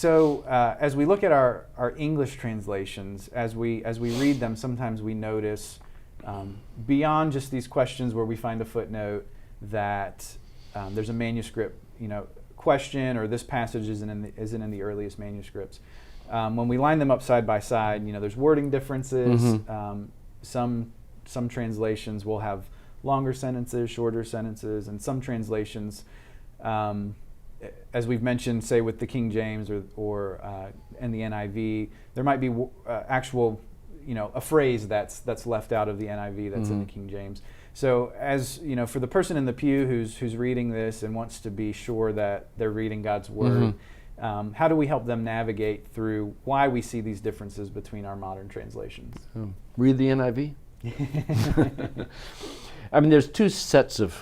So as we look at our English translations, as we read them, sometimes we notice beyond just these questions where we find a footnote that there's a manuscript, question, or this passage isn't in the earliest manuscripts. When we line them up side by side, there's wording differences. Mm-hmm. Some translations will have longer sentences, shorter sentences, and some translations, as we've mentioned, say with the King James or in the NIV, there might be actual, a phrase that's left out of the NIV that's in the King James. So as for the person in the pew who's reading this and wants to be sure that they're reading God's Word, how do we help them navigate through why we see these differences between our modern translations? Read the NIV. I mean, there's two sets of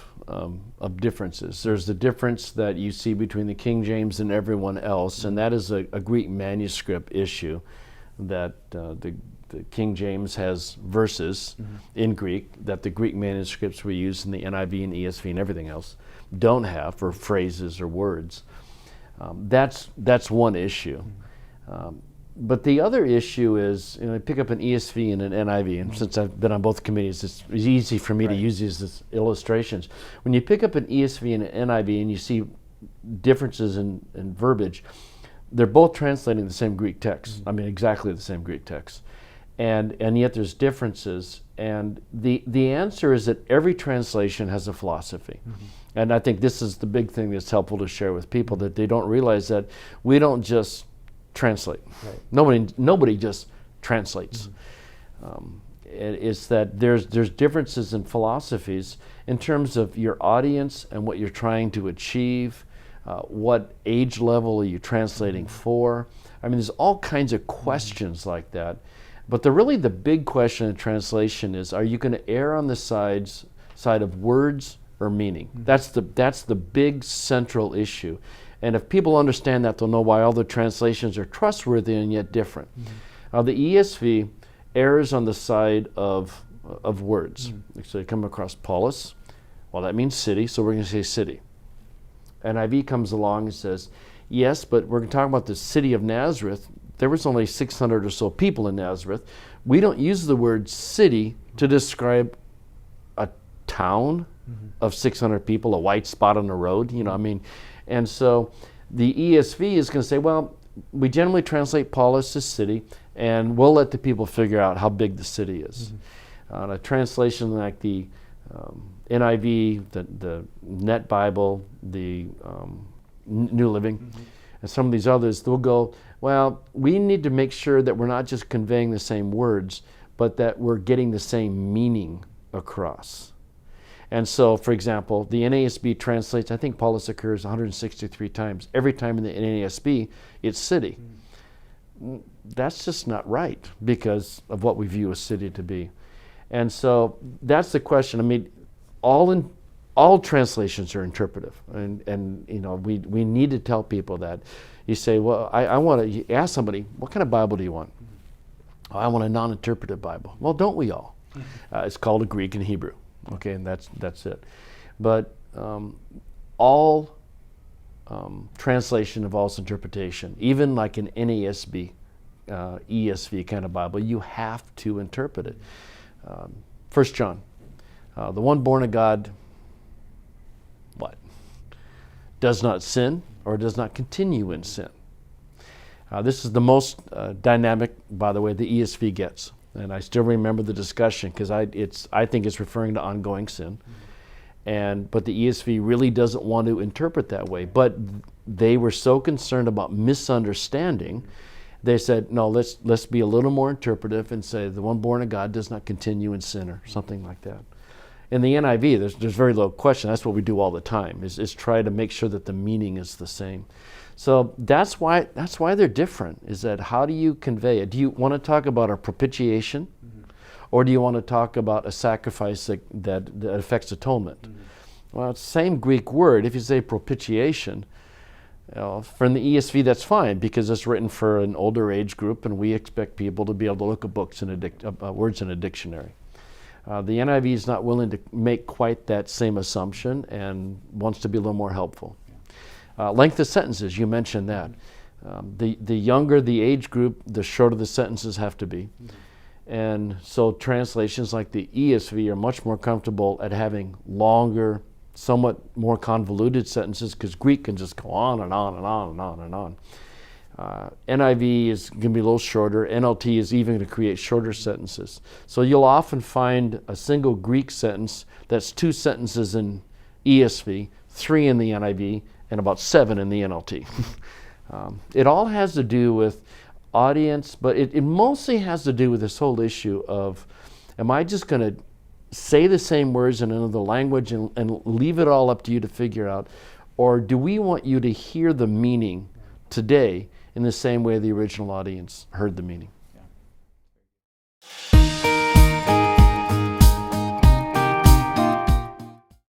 differences. There's the difference that you see between the King James and everyone else, and that is a Greek manuscript issue, that the King James has verses in Greek that the Greek manuscripts we use in the NIV and ESV and everything else don't have, for phrases or words. That's one issue. But the other issue is, I pick up an ESV and an NIV, and since I've been on both committees, it's easy for me to use these as illustrations. When you pick up an ESV and an NIV and you see differences in verbiage, they're both translating the same Greek text. I mean, exactly the same Greek text. And yet there's differences. And the answer is that every translation has a philosophy. And I think this is the big thing that's helpful to share with people, that they don't realize that we don't just translate. Right. Nobody just translates. It's that there's differences in philosophies in terms of your audience and what you're trying to achieve. What age level are you translating for? I mean, there's all kinds of questions like that. But the big question in translation is, are you going to err on the side of words or meaning? That's the big central issue. And if people understand that, they'll know why all the translations are trustworthy and yet different. The ESV errs on the side of words. So you come across polis, well, that means city, so we're going to say city. NIV comes along and says, yes, but we're going to talk about the city of Nazareth. There was only 600 or so people in Nazareth. We don't use the word city to describe a town of 600 people, a white spot on the road, and so the ESV is going to say, well, we generally translate polis as city, and we'll let the people figure out how big the city is. A translation like the NIV, the Net Bible, the New Living, and some of these others, they'll go, well, we need to make sure that we're not just conveying the same words, but that we're getting the same meaning across. And so, for example, the NASB translates, I think polis occurs 163 times. Every time in the NASB, it's city. That's just not right because of what we view a city to be. And so that's the question. I mean, all translations are interpretive, and we need to tell people that. You say, well, I want to. You ask somebody, what kind of Bible do you want? Oh, I want a non-interpretive Bible. Well, don't we all? It's called a Greek and Hebrew. Okay, and that's it. But all translation involves interpretation. Even like an NASB, ESV kind of Bible, you have to interpret it. 1 John, the one born of God, what? Does not sin or does not continue in sin. This is the most dynamic, by the way, the ESV gets. And I still remember the discussion because I think it's referring to ongoing sin. But the ESV really doesn't want to interpret that way. But they were so concerned about misunderstanding, they said, no, let's be a little more interpretive and say the one born of God does not continue in sin or something like that. In the NIV, there's very little question. That's what we do all the time, is try to make sure that the meaning is the same. So that's why they're different, is that how do you convey it? Do you want to talk about a propitiation? Or do you want to talk about a sacrifice that affects atonement? Well, it's the same Greek word. If you say propitiation, from the ESV, that's fine because it's written for an older age group and we expect people to be able to look at books and words in a dictionary. The NIV is not willing to make quite that same assumption and wants to be a little more helpful. Length of sentences, you mentioned that. The younger the age group, the shorter the sentences have to be. And so translations like the ESV are much more comfortable at having longer, somewhat more convoluted sentences, because Greek can just go on and on and on and on and on. NIV is going to be a little shorter. NLT is even going to create shorter sentences. So you'll often find a single Greek sentence that's 2 sentences in ESV, 3 in the NIV, and about 7 in the NLT. It all has to do with audience, but it mostly has to do with this whole issue of, am I just going to say the same words in another language and leave it all up to you to figure out, or do we want you to hear the meaning today in the same way the original audience heard the meaning?